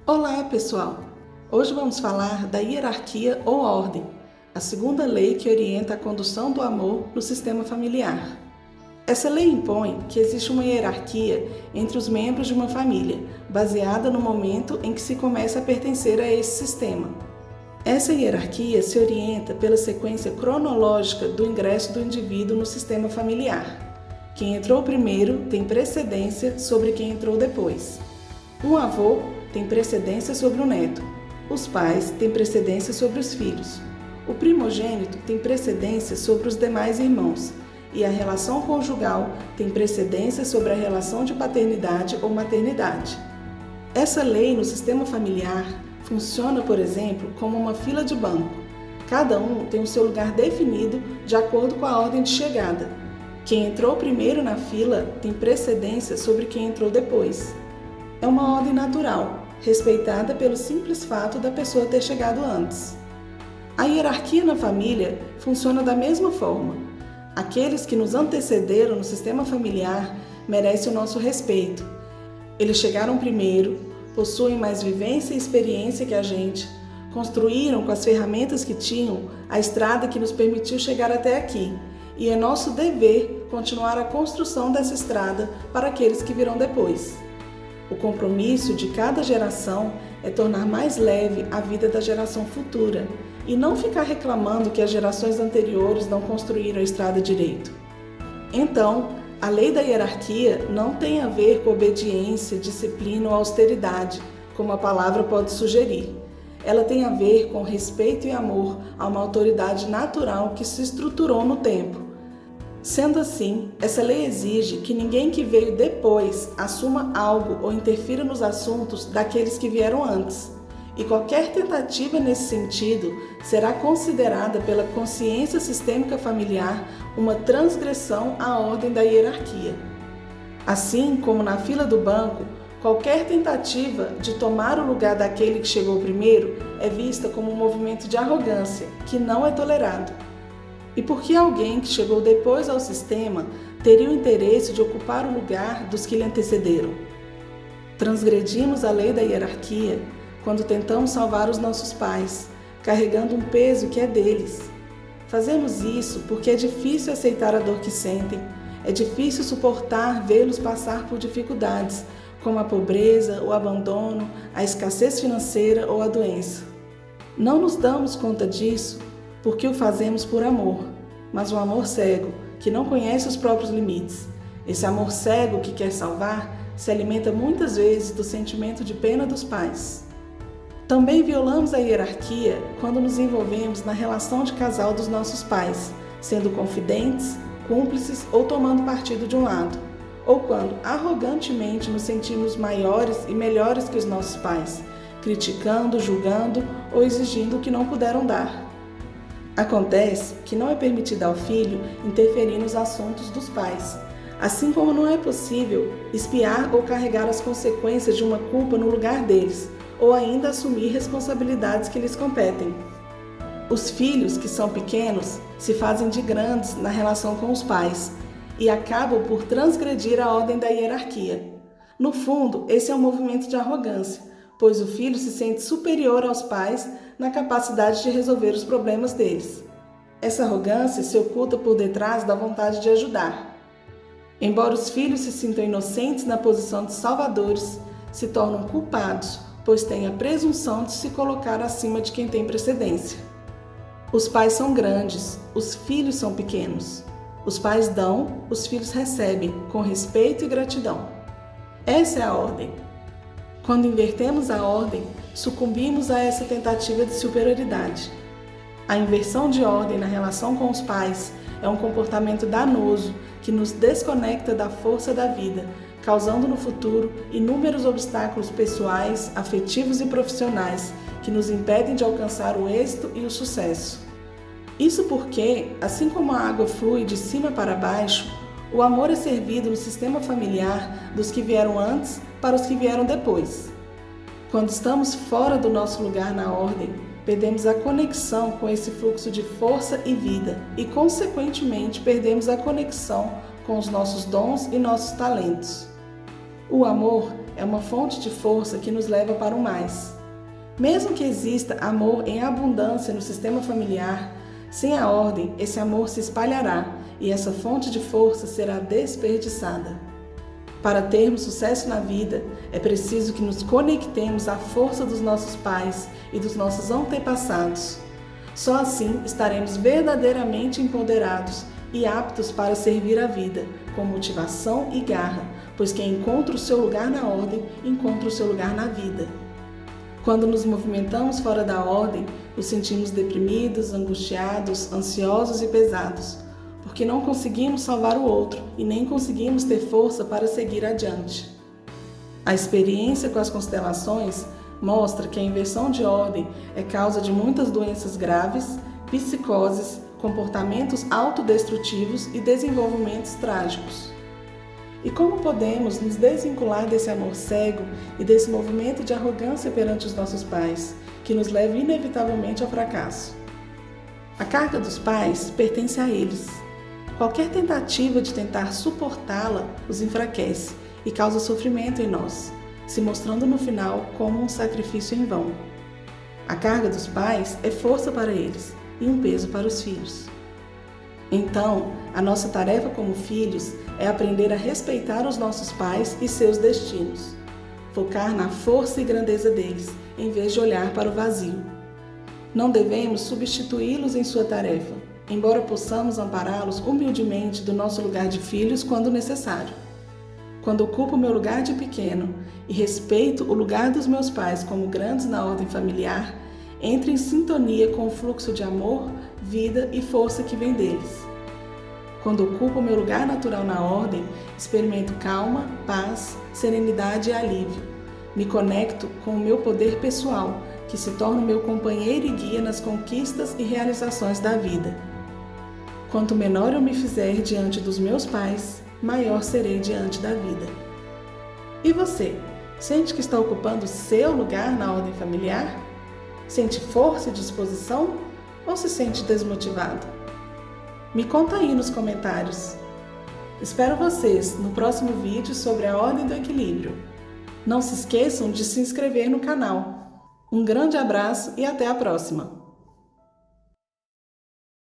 Olá, pessoal! Hoje vamos falar da hierarquia ou ordem, a segunda lei que orienta a condução do amor no sistema familiar. Essa lei impõe que existe uma hierarquia entre os membros de uma família, baseada no momento em que se começa a pertencer a esse sistema. Essa hierarquia se orienta pela sequência cronológica do ingresso do indivíduo no sistema familiar. Quem entrou primeiro tem precedência sobre quem entrou depois. Um avô tem precedência sobre o neto. Os pais têm precedência sobre os filhos. O primogênito tem precedência sobre os demais irmãos. E a relação conjugal tem precedência sobre a relação de paternidade ou maternidade. Essa lei no sistema familiar funciona, por exemplo, como uma fila de banco. Cada um tem o seu lugar definido de acordo com a ordem de chegada. Quem entrou primeiro na fila tem precedência sobre quem entrou depois. É uma ordem natural, respeitada pelo simples fato da pessoa ter chegado antes. A hierarquia na família funciona da mesma forma. Aqueles que nos antecederam no sistema familiar merecem o nosso respeito. Eles chegaram primeiro, possuem mais vivência e experiência que a gente, construíram com as ferramentas que tinham a estrada que nos permitiu chegar até aqui, e é nosso dever continuar a construção dessa estrada para aqueles que virão depois. O compromisso de cada geração é tornar mais leve a vida da geração futura e não ficar reclamando que as gerações anteriores não construíram a estrada direito. Então, a lei da hierarquia não tem a ver com obediência, disciplina ou austeridade, como a palavra pode sugerir. Ela tem a ver com respeito e amor a uma autoridade natural que se estruturou no tempo. Sendo assim, essa lei exige que ninguém que veio depois assuma algo ou interfira nos assuntos daqueles que vieram antes. E qualquer tentativa nesse sentido será considerada pela consciência sistêmica familiar uma transgressão à ordem da hierarquia. Assim como na fila do banco, qualquer tentativa de tomar o lugar daquele que chegou primeiro é vista como um movimento de arrogância, que não é tolerado. E por que alguém que chegou depois ao sistema teria o interesse de ocupar o lugar dos que lhe antecederam? Transgredimos a lei da hierarquia quando tentamos salvar os nossos pais, carregando um peso que é deles. Fazemos isso porque é difícil aceitar a dor que sentem, é difícil suportar vê-los passar por dificuldades, como a pobreza, o abandono, a escassez financeira ou a doença. Não nos damos conta disso porque o fazemos por amor, mas um amor cego, que não conhece os próprios limites. Esse amor cego que quer salvar se alimenta muitas vezes do sentimento de pena dos pais. Também violamos a hierarquia quando nos envolvemos na relação de casal dos nossos pais, sendo confidentes, cúmplices ou tomando partido de um lado, ou quando arrogantemente nos sentimos maiores e melhores que os nossos pais, criticando, julgando ou exigindo o que não puderam dar. Acontece que não é permitido ao filho interferir nos assuntos dos pais, assim como não é possível espiar ou carregar as consequências de uma culpa no lugar deles, ou ainda assumir responsabilidades que lhes competem. Os filhos que são pequenos se fazem de grandes na relação com os pais e acabam por transgredir a ordem da hierarquia. No fundo, esse é um movimento de arrogância, pois o filho se sente superior aos pais na capacidade de resolver os problemas deles. Essa arrogância se oculta por detrás da vontade de ajudar. Embora os filhos se sintam inocentes na posição de salvadores, se tornam culpados, pois têm a presunção de se colocar acima de quem tem precedência. Os pais são grandes, os filhos são pequenos. Os pais dão, os filhos recebem, com respeito e gratidão. Essa é a ordem. Quando invertemos a ordem, sucumbimos a essa tentativa de superioridade. A inversão de ordem na relação com os pais é um comportamento danoso que nos desconecta da força da vida, causando no futuro inúmeros obstáculos pessoais, afetivos e profissionais que nos impedem de alcançar o êxito e o sucesso. Isso porque, assim como a água flui de cima para baixo, o amor é servido no sistema familiar dos que vieram antes para os que vieram depois. Quando estamos fora do nosso lugar na ordem, perdemos a conexão com esse fluxo de força e vida e, consequentemente, perdemos a conexão com os nossos dons e nossos talentos. O amor é uma fonte de força que nos leva para o mais. Mesmo que exista amor em abundância no sistema familiar, sem a ordem, esse amor se espalhará e essa fonte de força será desperdiçada. Para termos sucesso na vida, é preciso que nos conectemos à força dos nossos pais e dos nossos antepassados. Só assim estaremos verdadeiramente empoderados e aptos para servir a vida, com motivação e garra, pois quem encontra o seu lugar na ordem, encontra o seu lugar na vida. Quando nos movimentamos fora da ordem, nos sentimos deprimidos, angustiados, ansiosos e pesados, porque não conseguimos salvar o outro e nem conseguimos ter força para seguir adiante. A experiência com as constelações mostra que a inversão de ordem é causa de muitas doenças graves, psicoses, comportamentos autodestrutivos e desenvolvimentos trágicos. E como podemos nos desvincular desse amor cego e desse movimento de arrogância perante os nossos pais, que nos leva inevitavelmente ao fracasso? A carga dos pais pertence a eles. Qualquer tentativa de tentar suportá-la os enfraquece e causa sofrimento em nós, se mostrando no final como um sacrifício em vão. A carga dos pais é força para eles e um peso para os filhos. Então, a nossa tarefa como filhos é aprender a respeitar os nossos pais e seus destinos, focar na força e grandeza deles, em vez de olhar para o vazio. Não devemos substituí-los em sua tarefa, embora possamos ampará-los humildemente do nosso lugar de filhos quando necessário. Quando ocupo o meu lugar de pequeno e respeito o lugar dos meus pais como grandes na ordem familiar, entro em sintonia com o fluxo de amor, vida e força que vem deles. Quando ocupo o meu lugar natural na ordem, experimento calma, paz, serenidade e alívio. Me conecto com o meu poder pessoal, que se torna o meu companheiro e guia nas conquistas e realizações da vida. Quanto menor eu me fizer diante dos meus pais, maior serei diante da vida. E você, sente que está ocupando seu lugar na ordem familiar? Sente força e disposição ou se sente desmotivado? Me conta aí nos comentários. Espero vocês no próximo vídeo sobre a ordem do equilíbrio. Não se esqueçam de se inscrever no canal. Um grande abraço e até a próxima!